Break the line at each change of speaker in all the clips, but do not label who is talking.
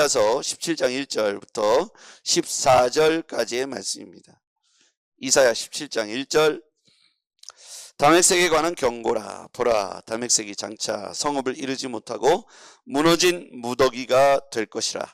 이사야서 17장 1절부터 14절까지의 말씀입니다. 이사야 17장 1절. 다메섹에 관한 경고라. 보라, 다메섹이 장차 성읍을 이루지 못하고 무너진 무더기가 될 것이라.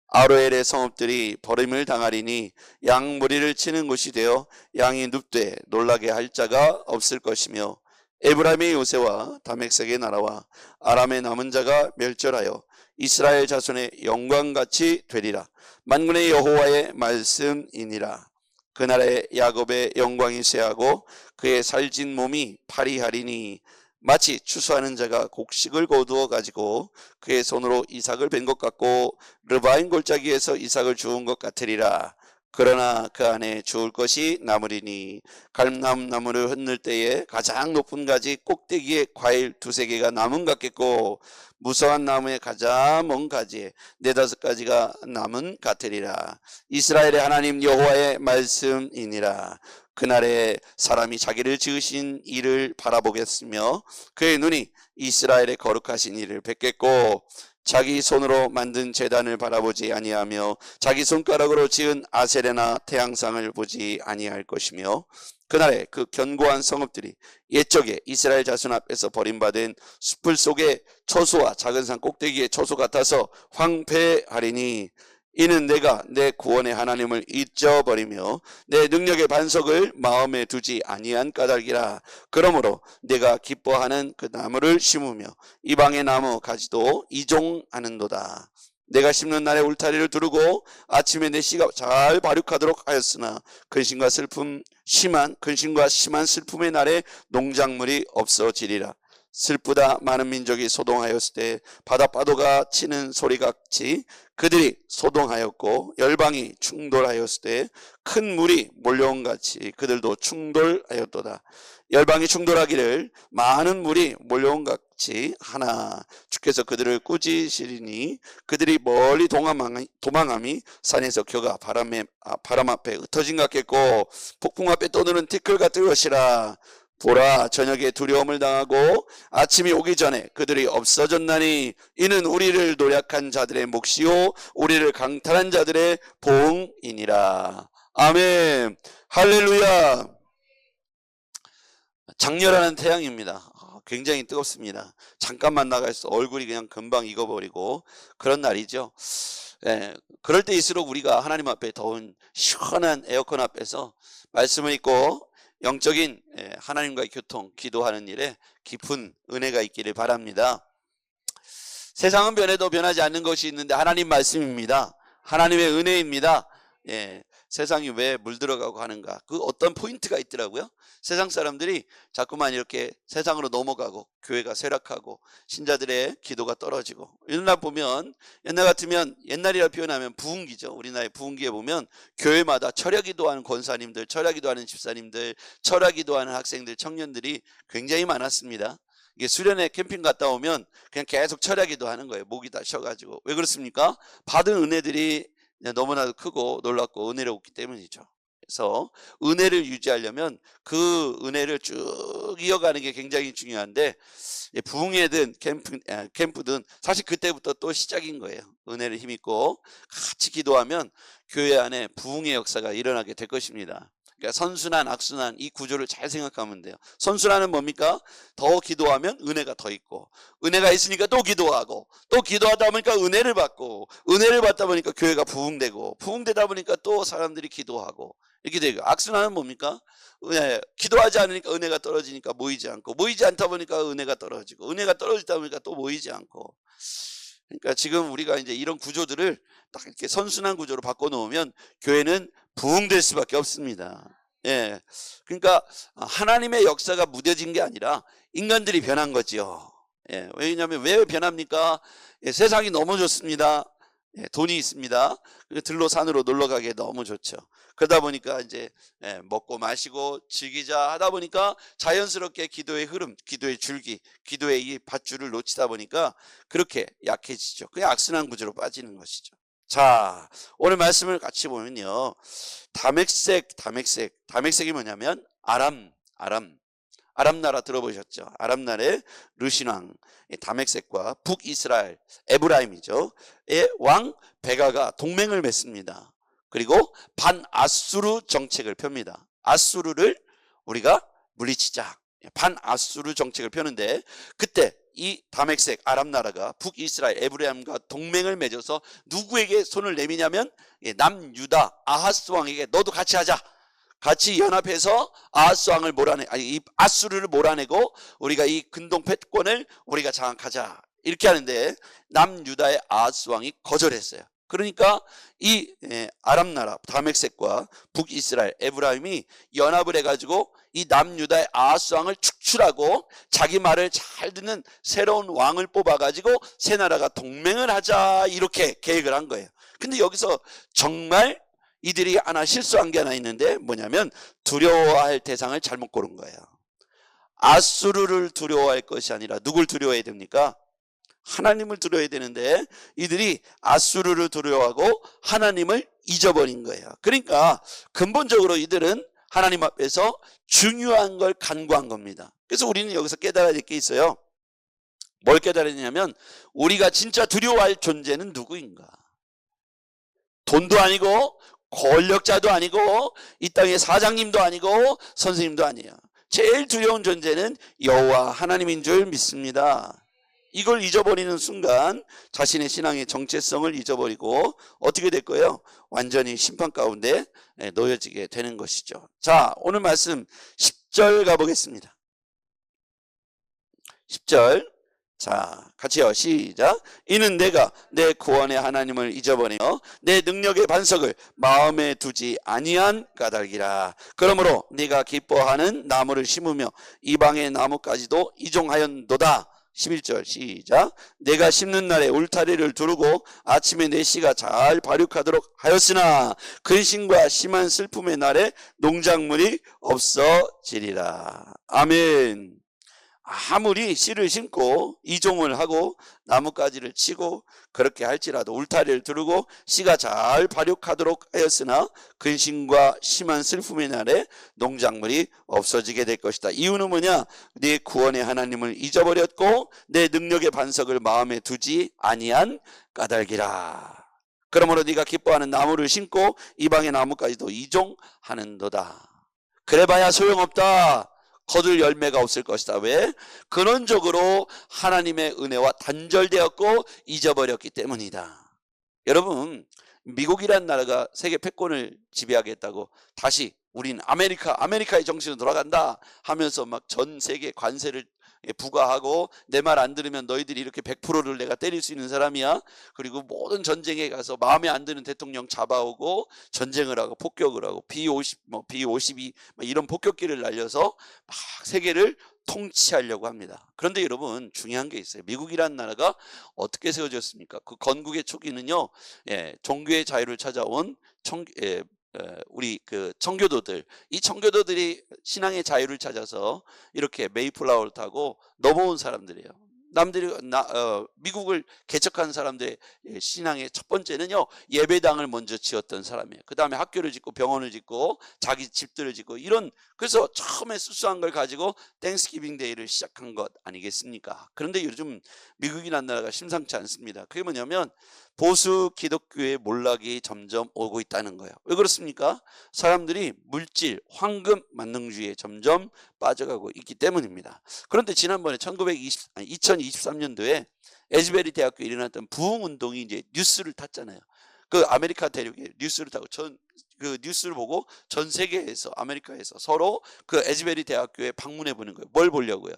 아로엘의 성읍들이 버림을 당하리니 양무리를 치는 곳이 되어 양이 눕되 놀라게 할 자가 없을 것이며, 에브라임의 요새와 다메섹의 나라와 아람의 남은 자가 멸절하여 이스라엘 자손의 영광같이 되리라. 만군의 여호와의 말씀이니라. 그날에 야곱의 영광이 쇠하고 그의 살진 몸이 파리하리니, 마치 추수하는 자가 곡식을 거두어 가지고 그의 손으로 이삭을 벤 것 같고 르바임 골짜기에서 이삭을 주운 것 같으리라. 그러나 그 안에 주울 것이 남으리니, 감람나무를 흩을 때에 가장 높은 가지 꼭대기에 과일 2-3개가 남은 같겠고, 무성한 나무의 가장 먼 가지에 4-5가지가 남은 같으리라. 이스라엘의 하나님 여호와의 말씀이니라. 그날에 사람이 자기를 지으신 이를 바라보겠으며 그의 눈이 이스라엘의 거룩하신 이를 뵙겠고, 자기 손으로 만든 제단을 바라보지 아니하며 자기 손가락으로 지은 아세레나 태양상을 보지 아니할 것이며, 그날에 그 견고한 성읍들이 옛적에 이스라엘 자손 앞에서 버림받은 숲을 속의 초소와 작은 산 꼭대기의 초소 같아서 황폐하리니, 이는 내가 내 구원의 하나님을 잊어버리며 내 능력의 반석을 마음에 두지 아니한 까닭이라. 그러므로 내가 기뻐하는 그 나무를 심으며 이방의 나무 가지도 이종하는도다. 내가 심는 날에 울타리를 두르고 아침에 내 씨가 잘 발육하도록 하였으나, 근심과 심한 슬픔의 날에 농작물이 없어지리라. 슬프다 많은 민족이 소동하였을 때 바다파도가 치는 소리같이 그들이 소동하였고, 열방이 충돌하였을 때 큰 물이 몰려온 같이 그들도 충돌하였도다. 열방이 충돌하기를 많은 물이 몰려온 같이 하나 주께서 그들을 꾸짖으시리니, 그들이 멀리 도망함이 산에서 겨가 바람 앞에 흩어진 것 같겠고, 폭풍 앞에 떠드는 티끌 같을 것이라. 보라, 저녁에 두려움을 당하고 아침이 오기 전에 그들이 없어졌나니, 이는 우리를 노략한 자들의 몫이요 우리를 강탈한 자들의 보응이니라. 아멘. 할렐루야. 장렬하는 태양입니다. 굉장히 뜨겁습니다. 잠깐만 나가서 얼굴이 그냥 금방 익어버리고 그런 날이죠. 그럴 때일수록 우리가 하나님 앞에 더운 시원한 에어컨 앞에서 말씀을 읽고 영적인 하나님과의 교통, 기도하는 일에 깊은 은혜가 있기를 바랍니다. 세상은 변해도 변하지 않는 것이 있는데 하나님 말씀입니다. 하나님의 은혜입니다. 세상이 왜 물들어가고 하는가, 그 어떤 포인트가 있더라고요. 세상 사람들이 자꾸만 이렇게 세상으로 넘어가고 교회가 쇠락하고 신자들의 기도가 떨어지고, 이런 날 보면 옛날 같으면, 옛날이라 표현하면 부흥기죠. 우리나라의 부흥기에 보면 교회마다 철야기도하는 권사님들, 철야기도하는 집사님들, 철야기도하는 학생들, 청년들이 굉장히 많았습니다. 이게 수련회 캠핑 갔다 오면 그냥 계속 철야기도 하는 거예요. 목이 다 쉬어가지고. 왜 그렇습니까? 받은 은혜들이 너무나도 크고 놀랍고 은혜롭기 때문이죠. 그래서 은혜를 유지하려면 그 은혜를 쭉 이어가는 게 굉장히 중요한데, 부흥회든 캠프든 사실 그때부터 또 시작인 거예요. 은혜를 힘입고 같이 기도하면 교회 안에 부흥의 역사가 일어나게 될 것입니다. 그러니까 선순환, 악순환, 이 구조를 잘 생각하면 돼요. 선순환은 뭡니까? 더 기도하면 은혜가 더 있고, 은혜가 있으니까 또 기도하고, 또 기도하다 보니까 은혜를 받고, 은혜를 받다 보니까 교회가 부흥되고, 부흥되다 보니까 또 사람들이 기도하고, 이렇게 되고. 악순환은 뭡니까? 기도하지 않으니까 은혜가 떨어지니까 모이지 않고, 모이지 않다 보니까 은혜가 떨어지고, 은혜가 떨어지다 보니까 또 모이지 않고. 그러니까 지금 우리가 이제 이런 구조들을 딱 이렇게 선순환 구조로 바꿔놓으면 교회는 부흥될 수밖에 없습니다. 그러니까 하나님의 역사가 무뎌진 게 아니라 인간들이 변한 거죠. 왜냐하면 왜 변합니까? 세상이 너무 좋습니다. 돈이 있습니다. 들로 산으로 놀러 가기에 너무 좋죠. 그러다 보니까 이제 먹고 마시고 즐기자 하다 보니까 자연스럽게 기도의 흐름, 기도의 줄기, 기도의 이 밧줄을 놓치다 보니까 그렇게 약해지죠. 그게 악순환 구조로 빠지는 것이죠. 자, 오늘 말씀을 같이 보면요, 다멕색이 뭐냐면 아람 나라 들어보셨죠? 아람 나라의 르신왕 다멕색과 북이스라엘 에브라임이죠. 의 왕 베가가 동맹을 맺습니다. 그리고 반아수르 정책을 펴니다. 아수르를 우리가 물리치자. 반아수르 정책을 펴는데 그때 이 다메섹 아랍 나라가 북이스라엘 에브라임과 동맹을 맺어서 누구에게 손을 내미냐면 남유다 아하스 왕에게 너도 같이 하자. 같이 연합해서 아하스 왕을 이 아수르를 몰아내고 우리가 이 근동 패권을 우리가 장악하자. 이렇게 하는데 남유다의 아하스 왕이 거절했어요. 그러니까 이 아랍 나라 다메섹과 북이스라엘 에브라임이 연합을 해가지고 이 남유다의 아하스 왕을 축출하고 자기 말을 잘 듣는 새로운 왕을 뽑아가지고 새 나라가 동맹을 하자 이렇게 계획을 한 거예요. 근데 여기서 정말 이들이 하나 실수한 게 하나 있는데 뭐냐면 두려워할 대상을 잘못 고른 거예요. 아수르를 두려워할 것이 아니라 누굴 두려워해야 됩니까? 하나님을 두려워해야 되는데 이들이 아수르를 두려워하고 하나님을 잊어버린 거예요. 그러니까 근본적으로 이들은 하나님 앞에서 중요한 걸 간과한 겁니다. 그래서 우리는 여기서 깨달아야 될 게 있어요. 뭘 깨달았냐면 우리가 진짜 두려워할 존재는 누구인가? 돈도 아니고 권력자도 아니고 이 땅의 사장님도 아니고 선생님도 아니에요. 제일 두려운 존재는 여호와 하나님인 줄 믿습니다. 이걸 잊어버리는 순간 자신의 신앙의 정체성을 잊어버리고 어떻게 될 거예요? 완전히 심판 가운데 놓여지게 되는 것이죠. 자, 오늘 말씀 10절 가보겠습니다. 10절 자, 같이요. 시작. 이는 내가 내 구원의 하나님을 잊어버리며 내 능력의 반석을 마음에 두지 아니한 까닭이라. 그러므로 네가 기뻐하는 나무를 심으며 이방의 나무까지도 이종하였도다. 11절 시작. 내가 심는 날에 울타리를 두르고 아침에 내 씨가 잘 발육하도록 하였으나 근심과 심한 슬픔의 날에 농작물이 없어지리라. 아멘. 아무리 씨를 심고 이종을 하고 나뭇가지를 치고 그렇게 할지라도 울타리를 두르고 씨가 잘 발육하도록 하였으나 근심과 심한 슬픔의 날에 농작물이 없어지게 될 것이다. 이유는 뭐냐? 네 구원의 하나님을 잊어버렸고 내 능력의 반석을 마음에 두지 아니한 까닭이라. 그러므로 네가 기뻐하는 나무를 심고 이방의 나무까지도 이종하는도다. 그래봐야 소용없다. 거둘 열매가 없을 것이다. 왜? 근원적으로 하나님의 은혜와 단절되었고 잊어버렸기 때문이다. 여러분, 미국이란 나라가 세계 패권을 지배하겠다고 다시 우린 아메리카의 정신으로 돌아간다 하면서 막 전 세계 관세를 부과하고 내 말 안 들으면 너희들이 이렇게 100%를 내가 때릴 수 있는 사람이야. 그리고 모든 전쟁에 가서 마음에 안 드는 대통령 잡아오고 전쟁을 하고 폭격을 하고 B-50, B-52 이런 폭격기를 날려서 막 세계를 통치하려고 합니다. 그런데 여러분 중요한 게 있어요. 미국이라는 나라가 어떻게 세워졌습니까? 그 건국의 초기는요, 종교의 자유를 찾아온 우리 그 청교도들, 이 청교도들이 신앙의 자유를 찾아서 이렇게 메이플라워를 타고 넘어온 사람들이에요. 미국을 개척한 사람들의 신앙의 첫 번째는요, 예배당을 먼저 지었던 사람이에요. 그 다음에 학교를 짓고 병원을 짓고 자기 집들을 짓고 그래서 처음에 수수한 걸 가지고 땡스기빙 데이를 시작한 것 아니겠습니까? 그런데 요즘 미국이라는 나라가 심상치 않습니다. 그게 뭐냐면 보수 기독교의 몰락이 점점 오고 있다는 거예요. 왜 그렇습니까? 사람들이 물질, 황금, 만능주의에 점점 빠져가고 있기 때문입니다. 그런데 지난번에 2023년도에 에즈베리 대학교에 일어났던 부흥운동이 이제 뉴스를 탔잖아요. 그 아메리카 대륙에 뉴스를 타고 그 뉴스를 보고 전 세계에서 아메리카에서 서로 그 에즈베리 대학교에 방문해 보는 거예요. 뭘 보려고요?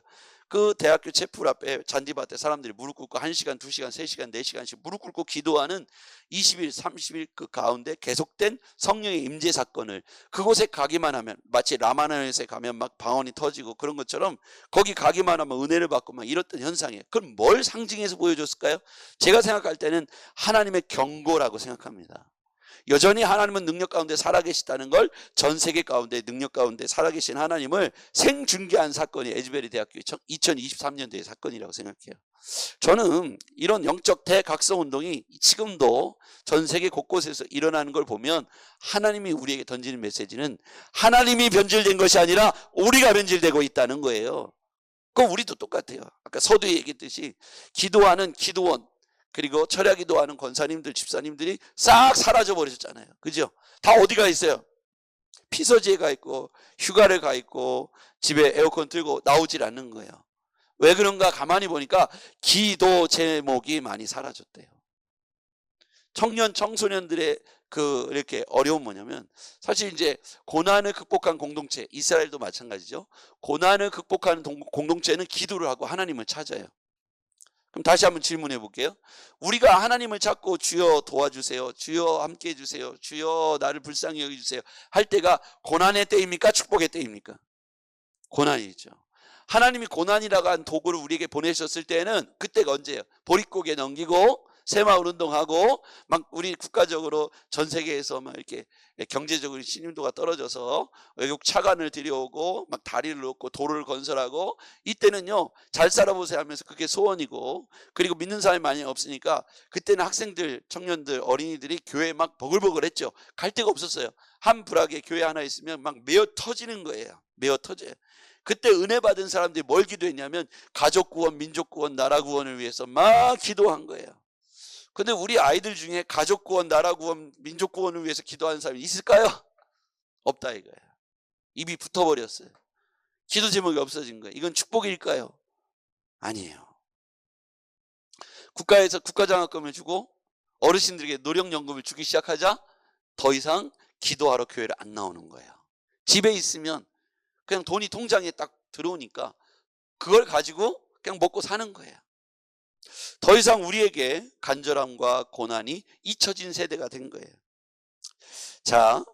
그 대학교 채플 앞에 잔디밭에 사람들이 무릎 꿇고 1시간, 2시간, 3시간, 4시간씩 무릎 꿇고 기도하는 20일, 30일 그 가운데 계속된 성령의 임재 사건을 그곳에 가기만 하면 마치 라마나에 가면 막 방언이 터지고 그런 것처럼 거기 가기만 하면 은혜를 받고 막 이렇던 현상이에요. 그럼 뭘 상징해서 보여줬을까요? 제가 생각할 때는 하나님의 경고라고 생각합니다. 여전히 하나님은 능력 가운데 살아계시다는 걸 전 세계 가운데 능력 가운데 살아계신 하나님을 생중계한 사건이 에즈베리 대학교 2023년도의 사건이라고 생각해요. 저는 이런 영적 대각성 운동이 지금도 전 세계 곳곳에서 일어나는 걸 보면 하나님이 우리에게 던지는 메시지는 하나님이 변질된 것이 아니라 우리가 변질되고 있다는 거예요. 그럼 우리도 똑같아요. 아까 서두에 얘기했듯이 기도하는 기도원, 그리고 철야기도하는 권사님들, 집사님들이 싹 사라져 버리셨잖아요. 그죠? 다 어디가 있어요? 피서지에 가 있고 휴가를 가 있고 집에 에어컨 틀고 나오질 않는 거예요. 왜 그런가 가만히 보니까 기도 제목이 많이 사라졌대요. 청년 청소년들의 이렇게 어려운 뭐냐면, 사실 이제 고난을 극복한 공동체, 이스라엘도 마찬가지죠. 고난을 극복하는 공동체는 기도를 하고 하나님을 찾아요. 그럼 다시 한번 질문해 볼게요. 우리가 하나님을 찾고 주여 도와주세요, 주여 함께 해주세요, 주여 나를 불쌍히 여겨주세요 할 때가 고난의 때입니까? 축복의 때입니까? 고난이죠. 하나님이 고난이라고 한 도구를 우리에게 보내셨을 때는 그때가 언제예요? 보릿고개 넘기고 새마을 운동하고 막 우리 국가적으로 전 세계에서 막 이렇게 경제적으로 신림도가 떨어져서 외국 차관을 들여오고 막 다리를 놓고 도로를 건설하고, 이때는요 잘 살아보세요 하면서 그게 소원이고, 그리고 믿는 사람이 많이 없으니까 그때는 학생들, 청년들, 어린이들이 교회에 막 버글버글했죠. 갈 데가 없었어요. 한 부락에 교회 하나 있으면 막 메어 터지는 거예요. 메어 터져요. 그때 은혜 받은 사람들이 뭘 기도했냐면 가족 구원, 민족 구원, 나라 구원을 위해서 막 기도한 거예요. 근데 우리 아이들 중에 가족 구원, 나라 구원, 민족 구원을 위해서 기도하는 사람이 있을까요? 없다 이거예요. 입이 붙어버렸어요. 기도 제목이 없어진 거예요. 이건 축복일까요? 아니에요. 국가에서 국가장학금을 주고 어르신들에게 노령연금을 주기 시작하자 더 이상 기도하러 교회를 안 나오는 거예요. 집에 있으면 그냥 돈이 통장에 딱 들어오니까 그걸 가지고 그냥 먹고 사는 거예요. 더 이상 우리에게 간절함과 고난이 잊혀진 세대가 된 거예요. 자,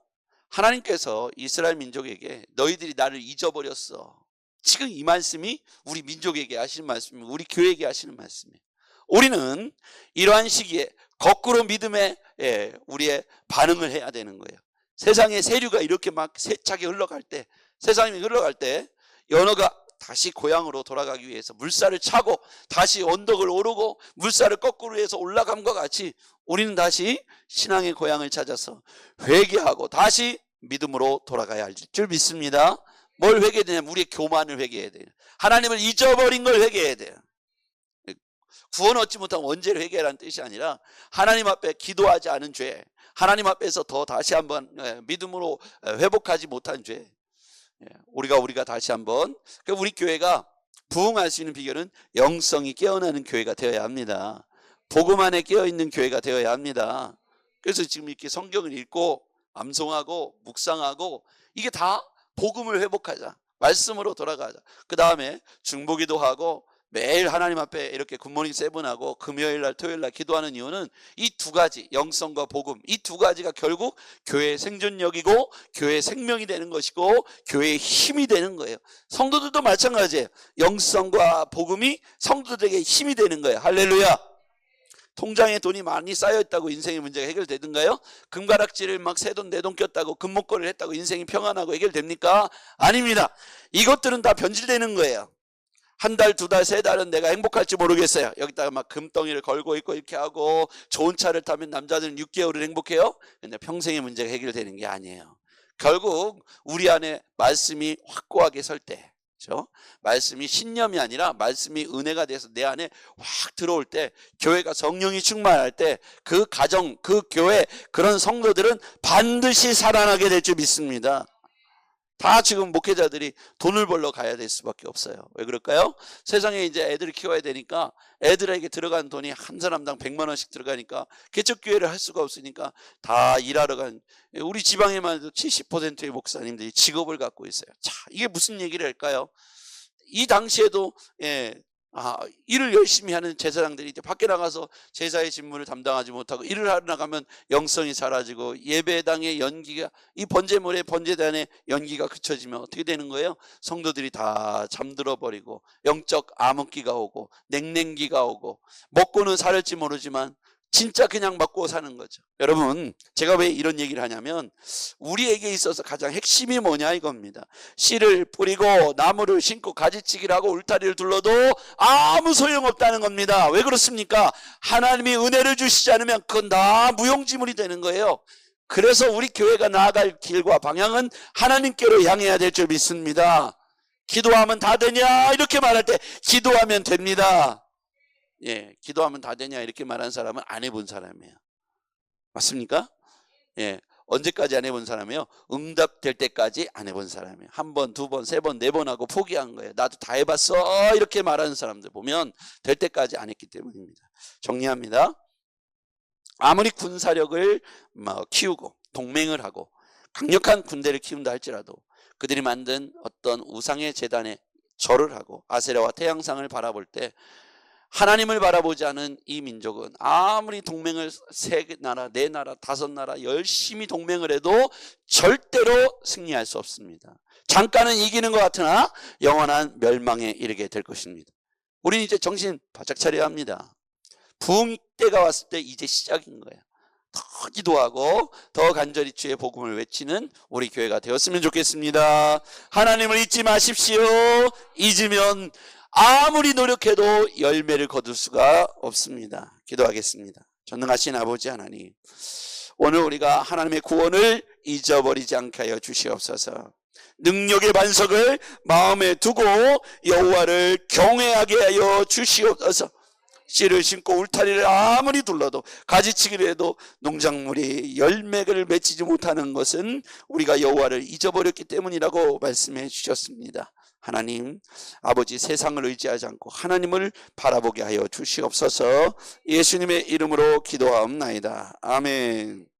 하나님께서 이스라엘 민족에게 너희들이 나를 잊어버렸어, 지금 이 말씀이 우리 민족에게 하시는 말씀이고 우리 교회에게 하시는 말씀이에요. 우리는 이러한 시기에 거꾸로 믿음에 우리의 반응을 해야 되는 거예요. 세상의 세류가 이렇게 막 세차게 흘러갈 때, 세상이 흘러갈 때 연어가 다시 고향으로 돌아가기 위해서 물살을 차고 다시 언덕을 오르고 물살을 거꾸로 해서 올라감과 같이 우리는 다시 신앙의 고향을 찾아서 회개하고 다시 믿음으로 돌아가야 할 줄 믿습니다. 뭘 회개해야 되냐면 우리의 교만을 회개해야 돼요. 하나님을 잊어버린 걸 회개해야 돼요. 구원 얻지 못한 원죄를 회개하라는 뜻이 아니라 하나님 앞에 기도하지 않은 죄, 하나님 앞에서 더 다시 한번 믿음으로 회복하지 못한 죄, 우리가 다시 한번, 우리 교회가 부흥할 수 있는 비결은 영성이 깨어나는 교회가 되어야 합니다. 복음 안에 깨어있는 교회가 되어야 합니다. 그래서 지금 이렇게 성경을 읽고 암송하고 묵상하고, 이게 다 복음을 회복하자, 말씀으로 돌아가자. 그 다음에 중보기도 하고 매일 하나님 앞에 이렇게 굿모닝 세븐하고 금요일날 토요일날 기도하는 이유는 이 두 가지, 영성과 복음, 이 두 가지가 결국 교회의 생존력이고 교회의 생명이 되는 것이고 교회의 힘이 되는 거예요. 성도들도 마찬가지예요. 영성과 복음이 성도들에게 힘이 되는 거예요. 할렐루야. 통장에 돈이 많이 쌓여있다고 인생의 문제가 해결되든가요? 금가락지를 막 새 돈 내 돈 꼈다고 금목걸이를 했다고 인생이 평안하고 해결됩니까? 아닙니다. 이것들은 다 변질되는 거예요. 한 달, 두 달, 세 달은 내가 행복할지 모르겠어요. 여기다가 막 금덩이를 걸고 있고 이렇게 하고, 좋은 차를 타면 남자들은 6개월은 행복해요. 근데 평생의 문제가 해결되는 게 아니에요. 결국 우리 안에 말씀이 확고하게 설 때, 그렇죠? 말씀이 신념이 아니라 말씀이 은혜가 돼서 내 안에 확 들어올 때, 교회가 성령이 충만할 때 그 가정, 그 교회, 그런 성도들은 반드시 살아나게 될 줄 믿습니다. 다 지금 목회자들이 돈을 벌러 가야 될 수밖에 없어요. 왜 그럴까요? 세상에 이제 애들을 키워야 되니까 애들에게 들어간 돈이 한 사람당 100만 원씩 들어가니까 개척교회를 할 수가 없으니까 다 일하러 간, 우리 지방에만 해도 70%의 목사님들이 직업을 갖고 있어요. 자, 이게 무슨 얘기를 할까요? 이 당시에도 일을 열심히 하는 제사장들이 이제 밖에 나가서 제사의 직무를 담당하지 못하고 일을 하러 나가면 영성이 사라지고 예배당의 연기가, 이 번제물의 번제단의 연기가 그쳐지면 어떻게 되는 거예요? 성도들이 다 잠들어 버리고 영적 암흑기가 오고 냉랭기가 오고, 먹고는 살을지 모르지만 진짜 그냥 먹고 사는 거죠. 여러분, 제가 왜 이런 얘기를 하냐면 우리에게 있어서 가장 핵심이 뭐냐 이겁니다. 씨를 뿌리고 나무를 심고 가지치기를 하고 울타리를 둘러도 아무 소용없다는 겁니다. 왜 그렇습니까? 하나님이 은혜를 주시지 않으면 그건 다 무용지물이 되는 거예요. 그래서 우리 교회가 나아갈 길과 방향은 하나님께로 향해야 될 줄 믿습니다. 기도하면 다 되냐 이렇게 말할 때 기도하면 됩니다. 예, 기도하면 다 되냐 이렇게 말하는 사람은 안 해본 사람이에요. 맞습니까? 예, 언제까지 안 해본 사람이에요? 응답될 때까지 안 해본 사람이에요. 한 번, 두 번, 세 번, 네 번 하고 포기한 거예요. 나도 다 해봤어 이렇게 말하는 사람들 보면 될 때까지 안 했기 때문입니다. 정리합니다. 아무리 군사력을 키우고 동맹을 하고 강력한 군대를 키운다 할지라도 그들이 만든 어떤 우상의 제단에 절을 하고 아세라와 태양상을 바라볼 때 하나님을 바라보지 않은 이 민족은 아무리 동맹을 3나라, 4나라, 5나라 열심히 동맹을 해도 절대로 승리할 수 없습니다. 잠깐은 이기는 것 같으나 영원한 멸망에 이르게 될 것입니다. 우리는 이제 정신 바짝 차려야 합니다. 부흥 때가 왔을 때 이제 시작인 거예요. 더 기도하고 더 간절히 주의 복음을 외치는 우리 교회가 되었으면 좋겠습니다. 하나님을 잊지 마십시오. 잊으면 아무리 노력해도 열매를 거둘 수가 없습니다. 기도하겠습니다. 전능하신 아버지 하나님, 오늘 우리가 하나님의 구원을 잊어버리지 않게 하여 주시옵소서. 능력의 반석을 마음에 두고 여호와를 경외하게 하여 주시옵소서. 씨를 심고 울타리를 아무리 둘러도 가지치기를 해도 농작물이 열매를 맺히지 못하는 것은 우리가 여호와를 잊어버렸기 때문이라고 말씀해 주셨습니다. 하나님, 아버지, 세상을 의지하지 않고 하나님을 바라보게 하여 주시옵소서. 예수님의 이름으로 기도하옵나이다. 아멘.